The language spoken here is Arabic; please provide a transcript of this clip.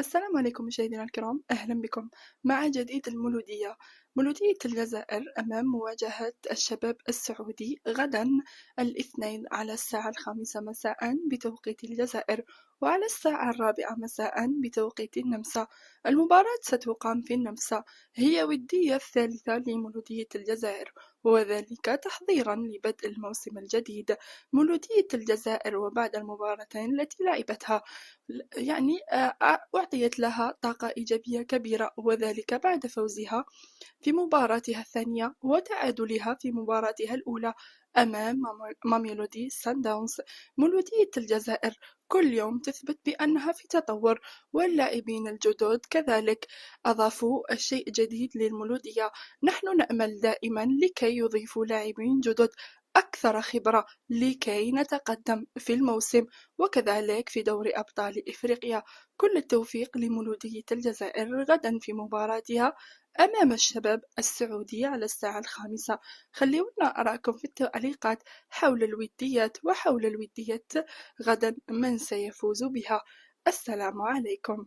السلام عليكم مشاهدينا الكرام، أهلا بكم مع جديد المولودية. مولودية الجزائر أمام مواجهة الشباب السعودي غدا الاثنين على الساعة 5 مساء بتوقيت الجزائر، وعلى الساعة 4 مساء بتوقيت النمسا. المباراة ستقام في النمسا، هي ودية الثالثة لمولودية الجزائر، وذلك تحضيرا لبدء الموسم الجديد. مولودية الجزائر وبعد المباراتين التي لعبتها يعني أعطيت لها طاقة إيجابية كبيرة، وذلك بعد فوزها في مباراتها الثانية وتعادلها في مباراتها الأولى أمام ماميلودي سانداونز. مولودية الجزائر كل يوم تثبت بأنها في تطور، واللاعبين الجدد كذلك أضافوا الشيء جديد للمولودية. نحن نأمل دائما لكي يضيفوا لاعبين جدد أكثر خبرة لكي نتقدم في الموسم، وكذلك في دوري أبطال إفريقيا. كل التوفيق لمولودية الجزائر غدا في مباراتها أمام الشباب السعودي على الساعة 5. خلونا أراكم في التعليقات حول الوديات وحول الودية غدا من سيفوز بها. السلام عليكم.